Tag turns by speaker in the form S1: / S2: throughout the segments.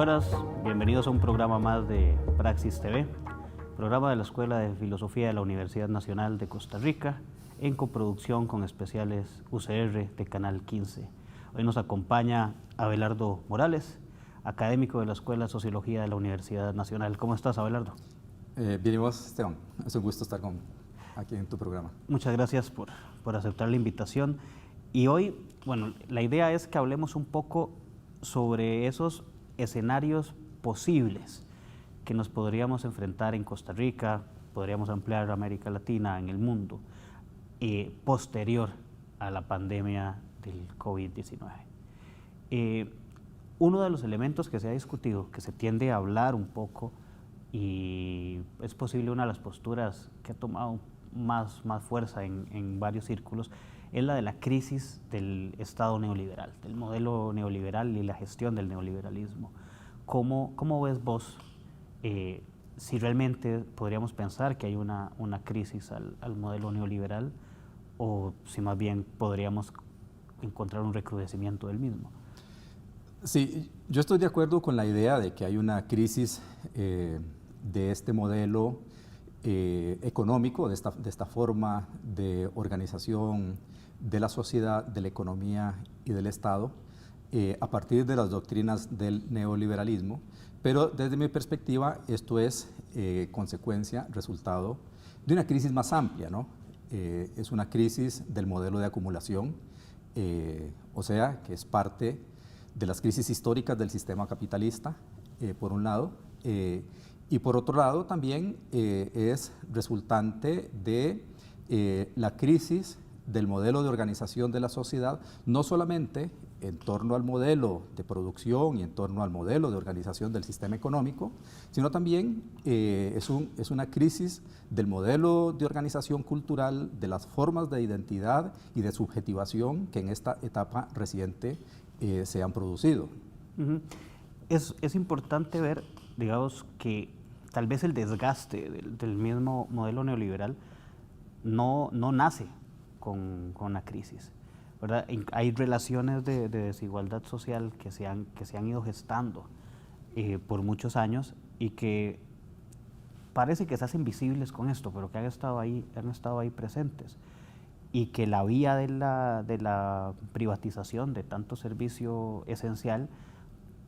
S1: Buenas, bienvenidos a un programa más de Praxis TV, programa de la Escuela de Filosofía de la Universidad Nacional de Costa Rica, en coproducción con especiales UCR de Canal 15. Hoy nos acompaña Abelardo Morales, académico de la Escuela de Sociología de la Universidad Nacional. ¿Cómo estás, Abelardo?
S2: Bien, y vos, Esteban, es un gusto estar aquí en tu programa.
S1: Muchas gracias por aceptar la invitación. Y hoy, bueno, la idea es que hablemos un poco sobre esos escenarios posibles que nos podríamos enfrentar en Costa Rica, podríamos ampliar a América Latina, en el mundo, posterior a la pandemia del COVID-19. Uno de los elementos que se ha discutido, que se tiende a hablar un poco, y es posible una de las posturas que ha tomado más fuerza en varios círculos, es la de la crisis del Estado neoliberal, del modelo neoliberal y la gestión del neoliberalismo. ¿Cómo ves vos si realmente podríamos pensar que hay una crisis al modelo neoliberal, o si más bien podríamos encontrar un recrudecimiento del mismo?
S2: Sí, yo estoy de acuerdo con la idea de que hay una crisis de este modelo económico, de esta forma de organización de la sociedad, de la economía y del Estado, a partir de las doctrinas del neoliberalismo, pero desde mi perspectiva esto es consecuencia, resultado de una crisis más amplia, ¿no? Es una crisis del modelo de acumulación, o sea, que es parte de las crisis históricas del sistema capitalista, por un lado, y por otro lado también es resultante de la crisis del modelo de organización de la sociedad, no solamente en torno al modelo de producción y en torno al modelo de organización del sistema económico, sino también es una crisis del modelo de organización cultural, de las formas de identidad y de subjetivación que en esta etapa reciente se han producido.
S1: Uh-huh. Es importante ver, digamos, que tal vez el desgaste del mismo modelo neoliberal no nace con la crisis, ¿verdad? Hay relaciones de desigualdad social que se han ido gestando por muchos años y que parece que se hacen visibles con esto, pero que han estado ahí presentes, y que la vía de la privatización de tanto servicio esencial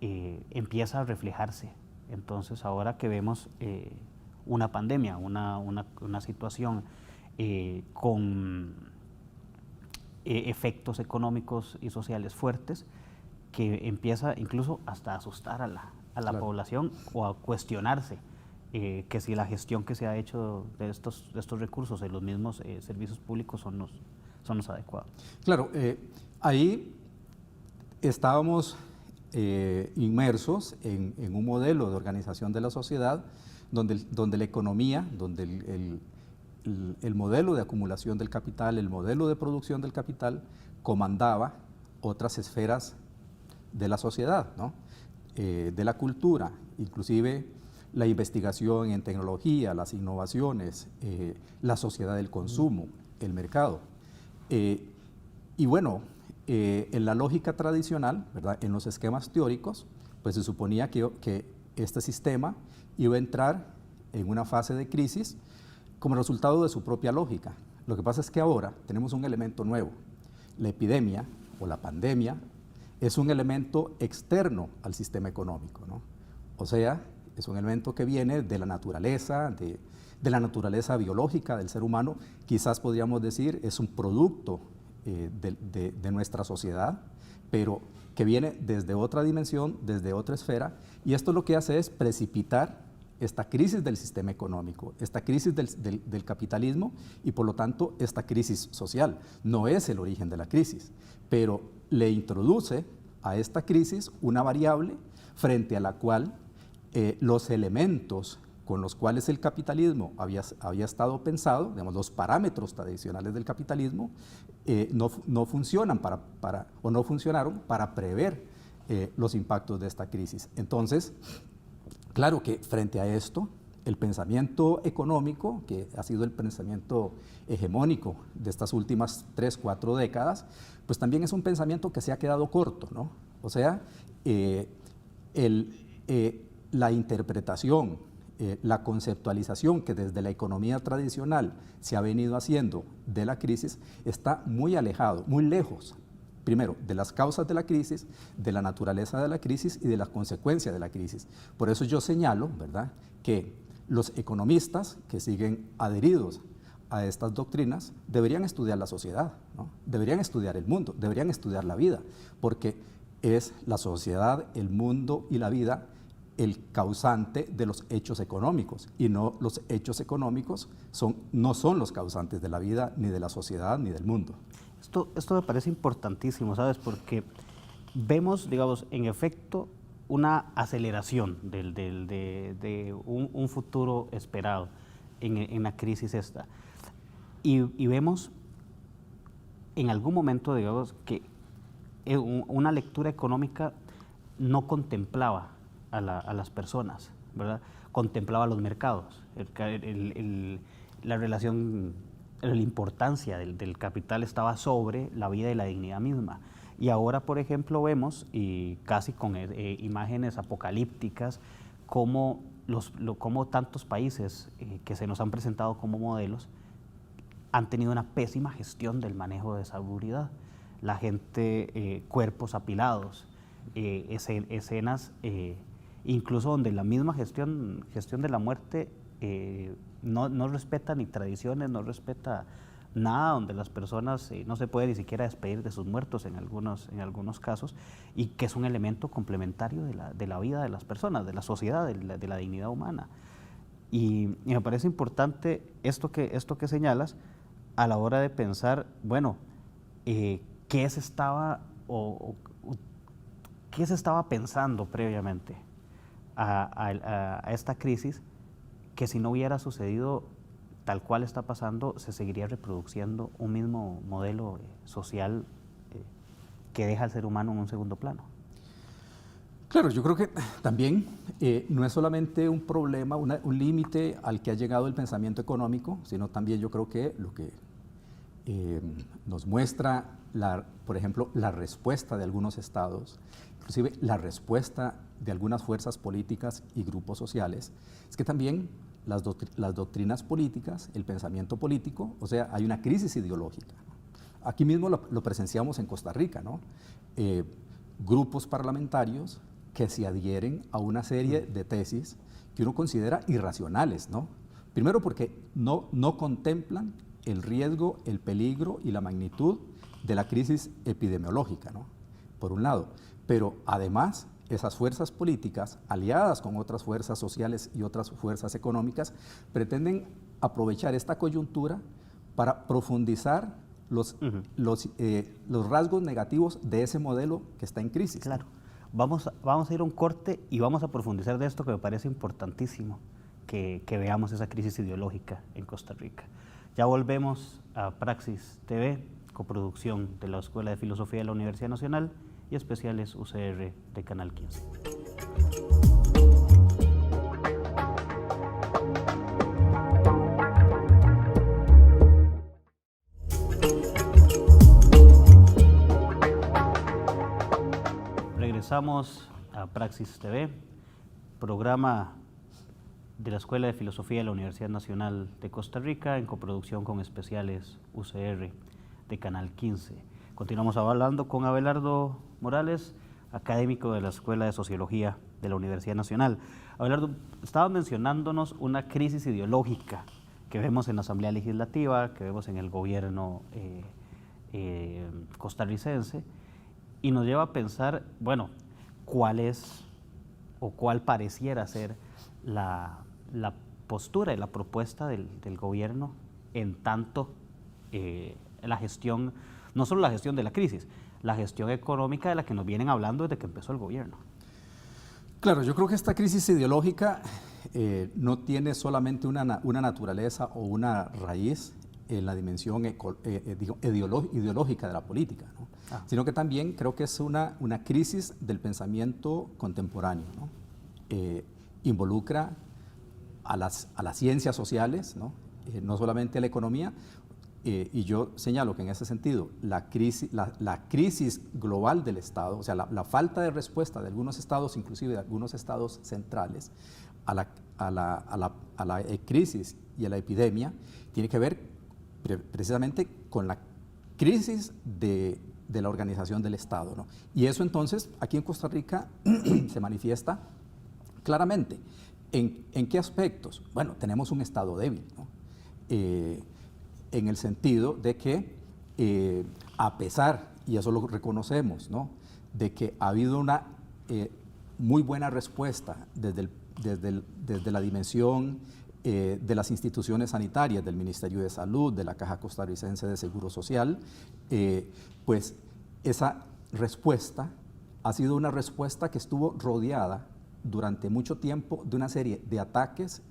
S1: empieza a reflejarse. Entonces, ahora que vemos una pandemia, una situación con efectos económicos y sociales fuertes, que empieza incluso hasta a asustar a la claro. población, o a cuestionarse que si la gestión que se ha hecho de estos recursos en los mismos servicios públicos son los adecuados.
S2: Claro, ahí estábamos inmersos en un modelo de organización de la sociedad donde la economía, donde el modelo de acumulación del capital, el modelo de producción del capital comandaba otras esferas de la sociedad, ¿no? De la cultura, inclusive la investigación en tecnología, las innovaciones, la sociedad del consumo, el mercado. Y bueno, en la lógica tradicional, ¿verdad?, en los esquemas teóricos, pues se suponía que este sistema iba a entrar en una fase de crisis como resultado de su propia lógica. Lo que pasa es que ahora tenemos un elemento nuevo. La epidemia o la pandemia es un elemento externo al sistema económico, ¿no? O sea, es un elemento que viene de la naturaleza, de la naturaleza biológica del ser humano. Quizás podríamos decir es un producto de nuestra sociedad, pero que viene desde otra dimensión, desde otra esfera, y esto lo que hace es precipitar esta crisis del sistema económico, esta crisis del capitalismo, y por lo tanto esta crisis social. No es el origen de la crisis, pero le introduce a esta crisis una variable frente a la cual los elementos con los cuales el capitalismo había estado pensado, digamos, los parámetros tradicionales del capitalismo, no funcionan o no funcionaron para prever los impactos de esta crisis. Entonces, claro que frente a esto, el pensamiento económico, que ha sido el pensamiento hegemónico de estas últimas 3, 4 décadas, pues también es un pensamiento que se ha quedado corto, ¿no? O sea, el La interpretación, la conceptualización que desde la economía tradicional se ha venido haciendo de la crisis está muy alejado, muy lejos, primero, de las causas de la crisis, de la naturaleza de la crisis y de las consecuencias de la crisis. Por eso yo señalo, ¿verdad?, que los economistas que siguen adheridos a estas doctrinas deberían estudiar la sociedad, ¿no? Deberían estudiar el mundo, deberían estudiar la vida, porque es la sociedad, el mundo y la vida el causante de los hechos económicos, y no los hechos económicos no son los causantes de la vida, ni de la sociedad, ni del mundo.
S1: Esto me parece importantísimo, ¿sabes? Porque vemos, digamos, en efecto, una aceleración de un futuro esperado en la crisis esta. Y vemos en algún momento, digamos, que una lectura económica no contemplaba a las personas, ¿verdad? Contemplaba los mercados, la relación, la importancia del capital estaba sobre la vida y la dignidad misma. Y ahora, por ejemplo, vemos, y casi con imágenes apocalípticas, cómo tantos países que se nos han presentado como modelos han tenido una pésima gestión del manejo de seguridad. La gente, cuerpos apilados, escenas incluso donde la misma gestión de la muerte no respeta ni tradiciones, no respeta nada, donde las personas no se puede ni siquiera despedir de sus muertos en algunos casos, y que es un elemento complementario de la vida de las personas, de la sociedad, de la dignidad humana. Y me parece importante esto que señalas a la hora de pensar, bueno, ¿qué se estaba pensando previamente a esta crisis, que si no hubiera sucedido tal cual está pasando, se seguiría reproduciendo un mismo modelo social que deja al ser humano en un segundo plano?
S2: Claro, yo creo que también no es solamente un problema, un límite al que ha llegado el pensamiento económico, sino también yo creo que lo que nos muestra, por ejemplo, la respuesta de algunos estados, inclusive la respuesta de algunas fuerzas políticas y grupos sociales, es que también las doctrinas políticas, el pensamiento político, o sea, hay una crisis ideológica. Aquí mismo lo presenciamos en Costa Rica, ¿no? Grupos parlamentarios que se adhieren a una serie de tesis que uno considera irracionales, ¿no? Primero porque no contemplan el riesgo, el peligro y la magnitud de la crisis epidemiológica, ¿no?, por un lado. Pero además, esas fuerzas políticas, aliadas con otras fuerzas sociales y otras fuerzas económicas, pretenden aprovechar esta coyuntura para profundizar los rasgos negativos de ese modelo que está en crisis.
S1: Claro. Vamos a ir a un corte y vamos a profundizar de esto, que me parece importantísimo, que veamos esa crisis ideológica en Costa Rica. Ya volvemos a Praxis TV, coproducción de la Escuela de Filosofía de la Universidad Nacional y especiales UCR de Canal 15. Regresamos a Praxis TV, programa de la Escuela de Filosofía de la Universidad Nacional de Costa Rica, en coproducción con especiales UCR de Canal 15. Continuamos hablando con Abelardo Morales, académico de la Escuela de Sociología de la Universidad Nacional. Abelardo, estabas mencionándonos una crisis ideológica que vemos en la Asamblea Legislativa, que vemos en el gobierno costarricense, y nos lleva a pensar, bueno, cuál es o cuál pareciera ser la postura y la propuesta del gobierno en tanto la gestión, no solo la gestión de la crisis, la gestión económica de la que nos vienen hablando desde que empezó el gobierno.
S2: Claro, yo creo que esta crisis ideológica no tiene solamente una naturaleza o una raíz en la dimensión ideológica de la política, ¿no? Sino que también creo que es una crisis del pensamiento contemporáneo, ¿no? Involucra a las ciencias sociales, ¿no? No solamente a la economía, y yo señalo que en ese sentido la crisis global del Estado, o sea, la falta de respuesta de algunos estados, inclusive de algunos estados centrales, a la crisis y a la epidemia, tiene que ver precisamente con la crisis de la organización del Estado, ¿no? Y eso entonces aquí en Costa Rica se manifiesta claramente. ¿En qué aspectos? Bueno, tenemos un Estado débil, ¿no? En el sentido de que a pesar, y eso lo reconocemos, ¿no?, de que ha habido una muy buena respuesta desde la dimensión de las instituciones sanitarias, del Ministerio de Salud, de la Caja Costarricense de Seguro Social, pues esa respuesta ha sido una respuesta que estuvo rodeada durante mucho tiempo de una serie de ataques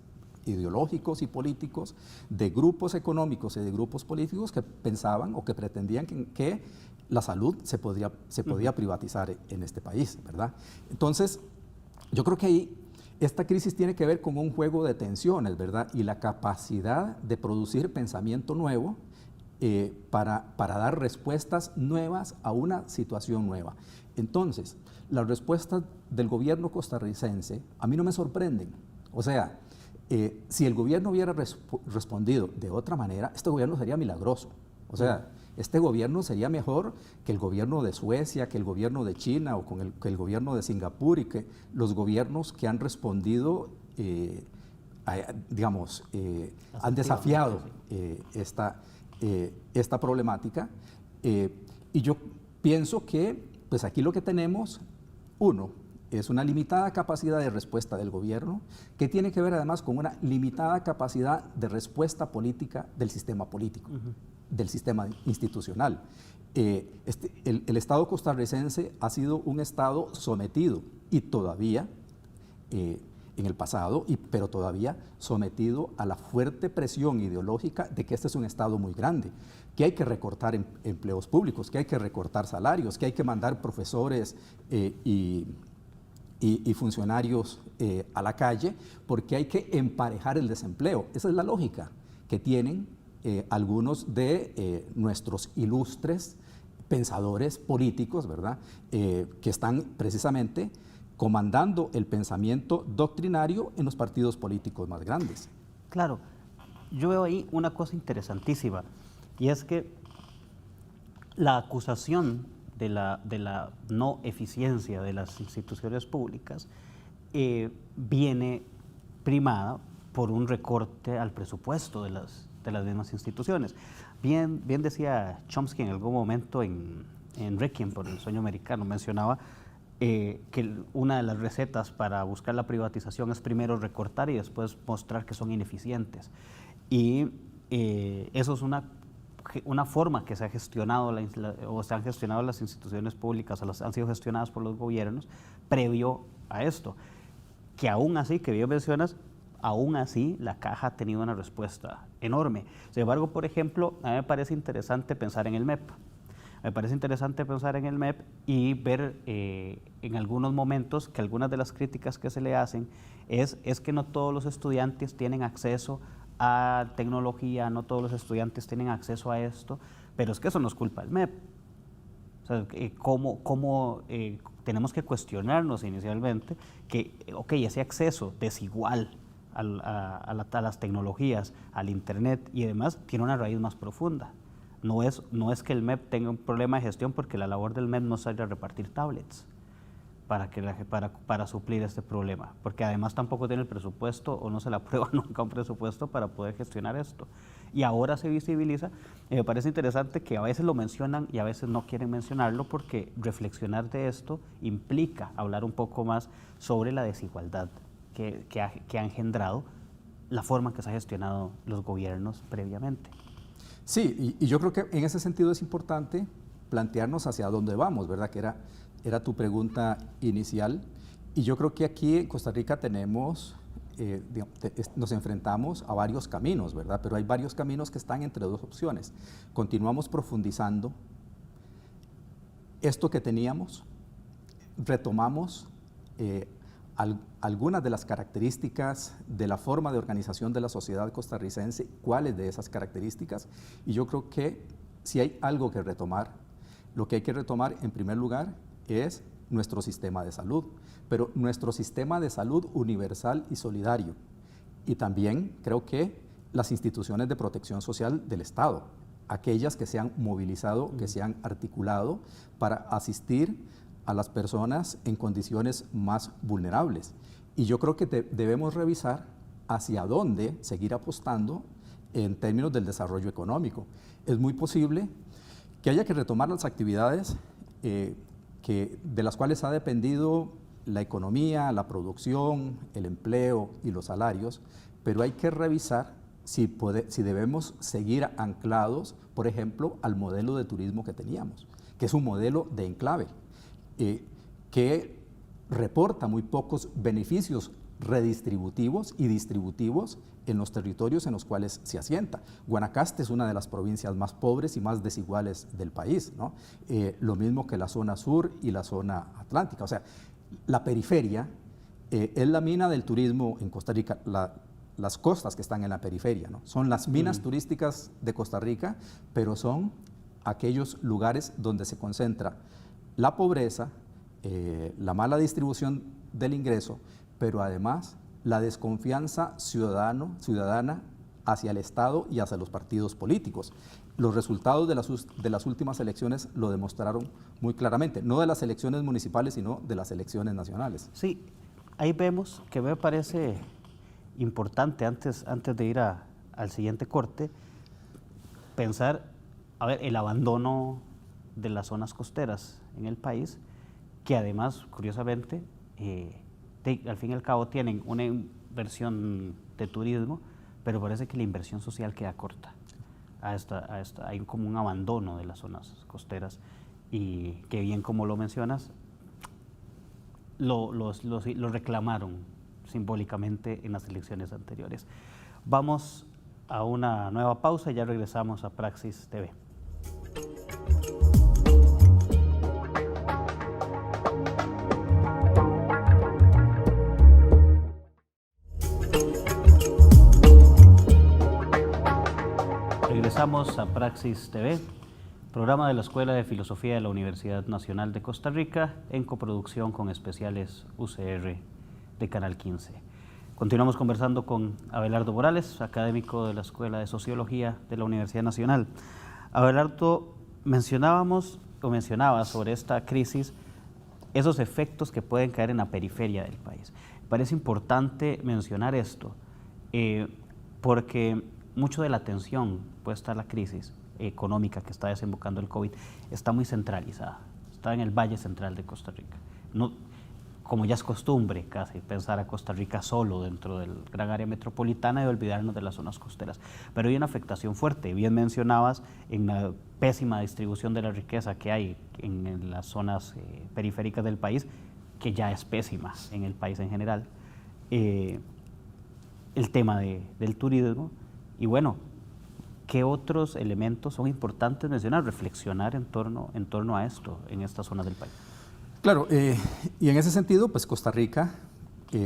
S2: ideológicos y políticos, de grupos económicos y de grupos políticos que pensaban o que pretendían que la salud se podía privatizar en este país, ¿verdad? Entonces, yo creo que ahí esta crisis tiene que ver con un juego de tensiones, ¿verdad? Y la capacidad de producir pensamiento nuevo para dar respuestas nuevas a una situación nueva. Entonces, las respuestas del gobierno costarricense a mí no me sorprenden. O sea, si el gobierno hubiera respondido de otra manera, este gobierno sería milagroso. O sea, este gobierno sería mejor que el gobierno de Suecia, que el gobierno de China o que el gobierno de Singapur y que los gobiernos que han respondido, han desafiado esta problemática. Y yo pienso que pues aquí lo que tenemos, uno, es una limitada capacidad de respuesta del gobierno, que tiene que ver además con una limitada capacidad de respuesta política del sistema político, del sistema institucional. El Estado costarricense ha sido un Estado sometido y todavía, en el pasado, pero todavía sometido a la fuerte presión ideológica de que este es un Estado muy grande, que hay que recortar empleos públicos, que hay que recortar salarios, que hay que mandar profesores y funcionarios a la calle, porque hay que emparejar el desempleo. Esa es la lógica que tienen algunos de nuestros ilustres pensadores políticos, ¿verdad?, que están precisamente comandando el pensamiento doctrinario en los partidos políticos más grandes.
S1: Claro, yo veo ahí una cosa interesantísima, y es que la acusación de la no eficiencia de las instituciones públicas viene primada por un recorte al presupuesto de las mismas instituciones. Bien decía Chomsky en algún momento en Requiem por el sueño americano, mencionaba que una de las recetas para buscar la privatización es primero recortar y después mostrar que son ineficientes. Y eso es una forma que se ha gestionado o se han gestionado las instituciones públicas, o han sido gestionadas por los gobiernos previo a esto. Que aún así, que bien mencionas, aún así la Caja ha tenido una respuesta enorme. Sin embargo, por ejemplo, a mí me parece interesante pensar en el MEP. Me parece interesante pensar en el MEP y ver en algunos momentos que algunas de las críticas que se le hacen es que no todos los estudiantes tienen acceso a tecnología, no todos los estudiantes tienen acceso a esto, pero es que eso no es culpa del MEP. O sea, ¿cómo tenemos que cuestionarnos inicialmente que, ese acceso desigual a las tecnologías, al Internet y demás, tiene una raíz más profunda? No es que el MEP tenga un problema de gestión, porque la labor del MEP no es salir a repartir tablets para suplir este problema, porque además tampoco tiene el presupuesto o no se le aprueba nunca un presupuesto para poder gestionar esto. Y ahora se visibiliza, y me parece interesante que a veces lo mencionan y a veces no quieren mencionarlo, porque reflexionar de esto implica hablar un poco más sobre la desigualdad que ha engendrado la forma en que se ha gestionado los gobiernos previamente.
S2: Sí, y yo creo que en ese sentido es importante plantearnos hacia dónde vamos, ¿verdad? Que era tu pregunta inicial. Y yo creo que aquí en Costa Rica nos enfrentamos a varios caminos, ¿verdad? Pero hay varios caminos que están entre dos opciones. Continuamos profundizando esto que teníamos, retomamos algunas de las características de la forma de organización de la sociedad costarricense, cuáles de esas características, y yo creo que si hay algo que retomar, lo que hay que retomar en primer lugar es nuestro sistema de salud, pero nuestro sistema de salud universal y solidario, y también creo que las instituciones de protección social del Estado, aquellas que se han movilizado, que se han articulado para asistir a las personas en condiciones más vulnerables. Y yo creo que debemos revisar hacia dónde seguir apostando en términos del desarrollo económico. Es muy posible que haya que retomar las actividades de las cuales ha dependido la economía, la producción, el empleo y los salarios, pero hay que revisar si debemos seguir anclados, por ejemplo, al modelo de turismo que teníamos, que es un modelo de enclave, que reporta muy pocos beneficios redistributivos y distributivos en los territorios en los cuales se asienta. Guanacaste es una de las provincias más pobres y más desiguales del país, ¿no? Lo mismo que la zona sur y la zona atlántica. O sea, la periferia es la mina del turismo en Costa Rica, las costas que están en la periferia, ¿no? Son las minas turísticas de Costa Rica, pero son aquellos lugares donde se concentra la pobreza, la mala distribución del ingreso, pero además la desconfianza ciudadana hacia el Estado y hacia los partidos políticos. Los resultados de las últimas elecciones lo demostraron muy claramente, no de las elecciones municipales, sino de las elecciones nacionales.
S1: Sí, ahí vemos que me parece importante, antes de ir al siguiente corte, pensar, a ver, el abandono de las zonas costeras en el país, que además, curiosamente, al fin y al cabo tienen una inversión de turismo, pero parece que la inversión social queda corta. Hay como un abandono de las zonas costeras y que bien como lo mencionas, lo reclamaron simbólicamente en las elecciones anteriores. Vamos a una nueva pausa y ya regresamos a Praxis TV. Regresamos a Praxis TV, programa de la Escuela de Filosofía de la Universidad Nacional de Costa Rica, en coproducción con especiales UCR de Canal 15. Continuamos conversando con Abelardo Morales, académico de la Escuela de Sociología de la Universidad Nacional. Abelardo, mencionaba sobre esta crisis, esos efectos que pueden caer en la periferia del país. Me parece importante mencionar esto, porque mucho de la atención puesta a la crisis económica que está desembocando el COVID está muy centralizada, está en el Valle Central de Costa Rica. No, como ya es costumbre casi pensar a Costa Rica solo dentro del gran área metropolitana y olvidarnos de las zonas costeras. Pero hay una afectación fuerte, bien mencionabas, en la pésima distribución de la riqueza que hay en las zonas periféricas del país, que ya es pésima en el país en general. El tema del turismo. Y bueno, ¿qué otros elementos son importantes mencionar, reflexionar en torno a esto en estas zonas del país?
S2: Claro, y en ese sentido, pues Costa Rica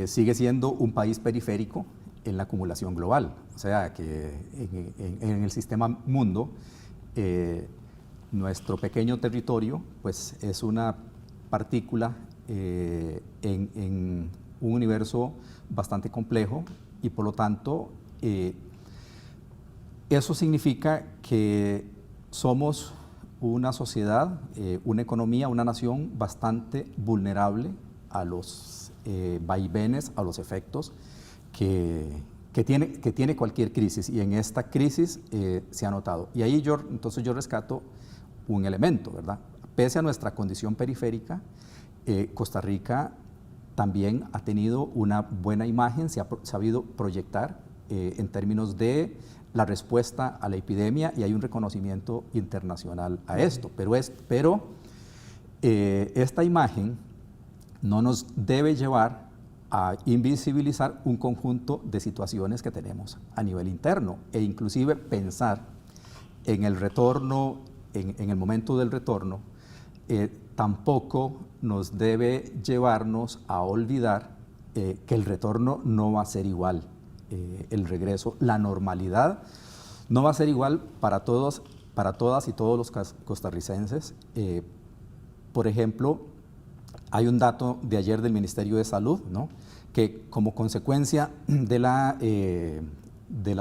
S2: sigue siendo un país periférico en la acumulación global. O sea, que en el sistema mundo, nuestro pequeño territorio, pues es una partícula en un universo bastante complejo y por lo tanto, eso significa que somos una sociedad, una economía, una nación bastante vulnerable a los vaivenes, a los efectos que tiene cualquier crisis, y en esta crisis se ha notado. Y ahí entonces yo rescato un elemento, ¿verdad? Pese a nuestra condición periférica, Costa Rica también ha tenido una buena imagen, se ha sabido proyectar en términos de la respuesta a la epidemia, y hay un reconocimiento internacional a esto. Pero esta imagen no nos debe llevar a invisibilizar un conjunto de situaciones que tenemos a nivel interno, e inclusive pensar en el retorno, en el momento del retorno, tampoco nos debe llevarnos a olvidar que el retorno no va a ser igual, el regreso, la normalidad no va a ser igual para todos, para todas y todos los costarricenses. Por ejemplo, hay un dato de ayer del Ministerio de Salud, ¿no?, que como consecuencia de la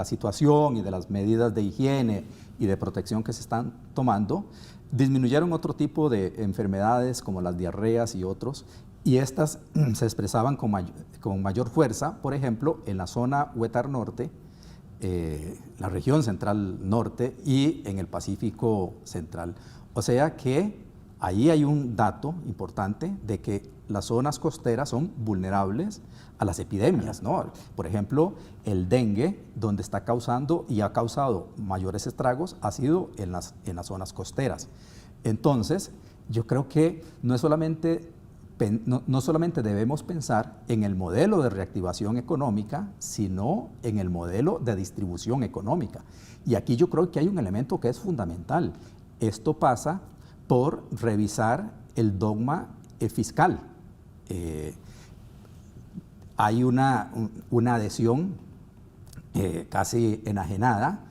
S2: situación y de las medidas de higiene y de protección que se están tomando, disminuyeron otro tipo de enfermedades como las diarreas y otros, y estas se expresaban con mayor fuerza, por ejemplo, en la zona Huetar Norte, la región central norte y en el Pacífico central. O sea que ahí hay un dato importante de que las zonas costeras son vulnerables a las epidemias, ¿no? Por ejemplo, el dengue, donde está causando y ha causado mayores estragos, ha sido en las zonas costeras. Entonces, yo creo que no solamente debemos pensar en el modelo de reactivación económica, sino en el modelo de distribución económica. Y aquí yo creo que hay un elemento que es fundamental. Esto pasa por revisar el dogma fiscal. Hay una adhesión casi enajenada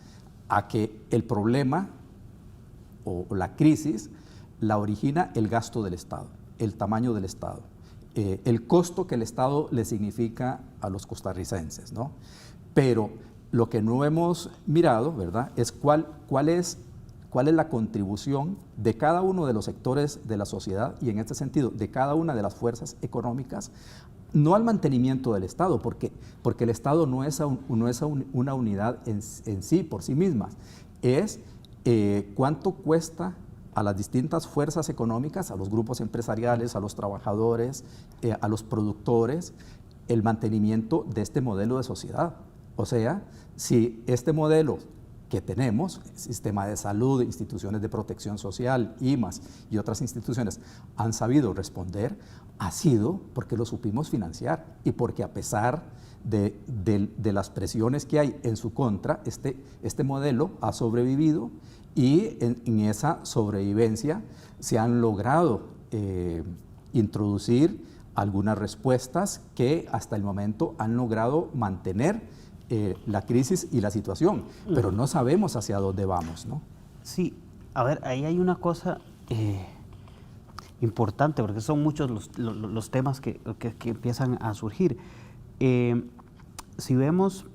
S2: a que el problema o la crisis la origina el gasto del Estado, el tamaño del Estado, el costo que el Estado le significa a los costarricenses, ¿no? Pero lo que no hemos mirado, ¿verdad?, es cuál es la contribución de cada uno de los sectores de la sociedad y en este sentido de cada una de las fuerzas económicas, no al mantenimiento del Estado, porque el Estado no es una unidad en sí, por sí misma, es cuánto cuesta a las distintas fuerzas económicas, a los grupos empresariales, a los trabajadores, a los productores, el mantenimiento de este modelo de sociedad. O sea, si este modelo que tenemos, sistema de salud, instituciones de protección social, IMAS y otras instituciones, han sabido responder, ha sido porque lo supimos financiar y porque a pesar de las presiones que hay en su contra, este modelo ha sobrevivido y en esa sobrevivencia se han logrado introducir algunas respuestas que hasta el momento han logrado mantener la crisis y la situación, pero no sabemos hacia dónde vamos, ¿no?
S1: Sí, a ver, ahí hay una cosa importante, porque son muchos los temas que empiezan a surgir. Si vemos,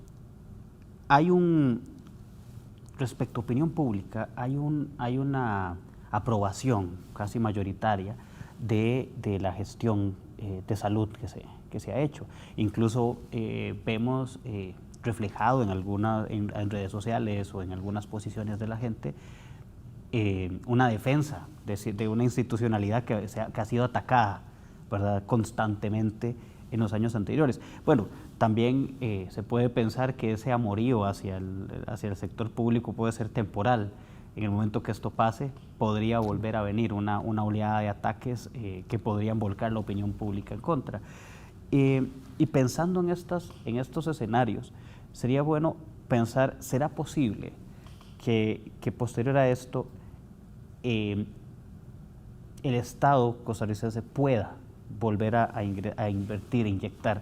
S1: respecto a opinión pública, hay una aprobación casi mayoritaria de la gestión de salud que se ha hecho. Incluso vemos reflejado en redes sociales o en algunas posiciones de la gente una defensa de una institucionalidad que ha sido atacada, ¿verdad?, constantemente en los años anteriores. Bueno, también se puede pensar que ese amorío hacia el sector público puede ser temporal. En el momento que esto pase, podría volver a venir una oleada de ataques que podrían volcar la opinión pública en contra. Y pensando en estos escenarios, sería bueno pensar, ¿será posible que posterior a esto el Estado costarricense pueda volver a invertir, a inyectar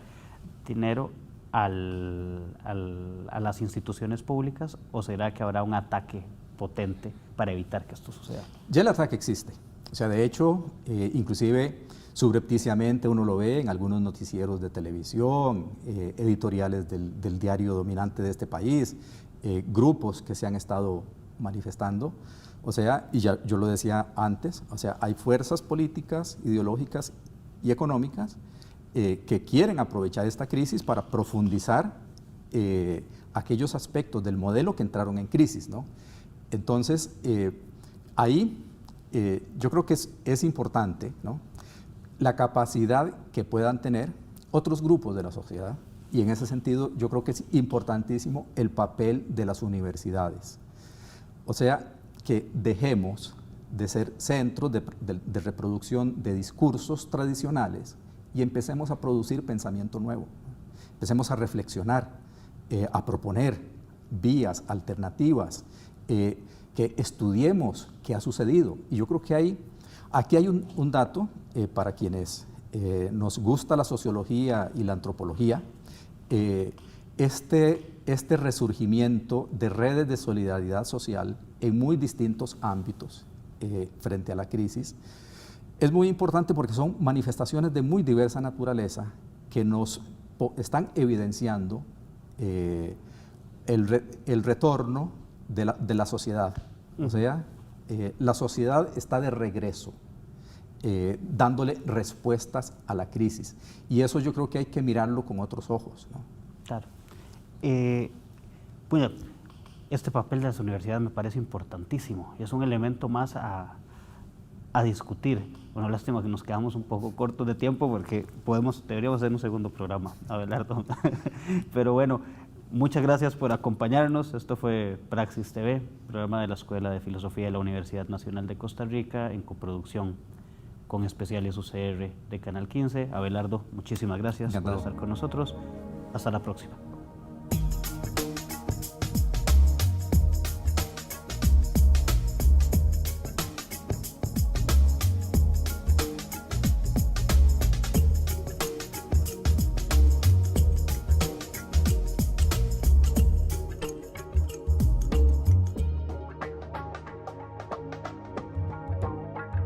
S1: dinero a las instituciones públicas, o será que habrá un ataque potente para evitar que esto suceda?
S2: Ya el ataque existe. O sea, de hecho, inclusive subrepticiamente uno lo ve en algunos noticieros de televisión, editoriales del diario dominante de este país, grupos que se han estado manifestando. O sea, y ya yo lo decía antes, o sea, hay fuerzas políticas, ideológicas y económicas que quieren aprovechar esta crisis para profundizar aquellos aspectos del modelo que entraron en crisis, ¿no? Entonces, ahí yo creo que es importante, ¿no?, la capacidad que puedan tener otros grupos de la sociedad, y en ese sentido yo creo que es importantísimo el papel de las universidades. O sea, que dejemos de ser centros de reproducción de discursos tradicionales y empecemos a producir pensamiento nuevo, empecemos a reflexionar, a proponer vías alternativas, que estudiemos qué ha sucedido. Y yo creo que aquí hay un dato para quienes nos gusta la sociología y la antropología, este resurgimiento de redes de solidaridad social en muy distintos ámbitos frente a la crisis es muy importante porque son manifestaciones de muy diversa naturaleza que nos están evidenciando el retorno de la sociedad. O sea, la sociedad está de regreso, dándole respuestas a la crisis. Y eso yo creo que hay que mirarlo con otros ojos, ¿no?
S1: Claro. Bueno, este papel de las universidades me parece importantísimo y es un elemento más a discutir. Bueno, lástima que nos quedamos un poco cortos de tiempo porque deberíamos hacer un segundo programa, Abelardo. Pero bueno, muchas gracias por acompañarnos. Esto fue Praxis TV, programa de la Escuela de Filosofía de la Universidad Nacional de Costa Rica en coproducción con Especiales UCR de Canal 15. Abelardo, muchísimas gracias por estar con nosotros. Hasta la próxima.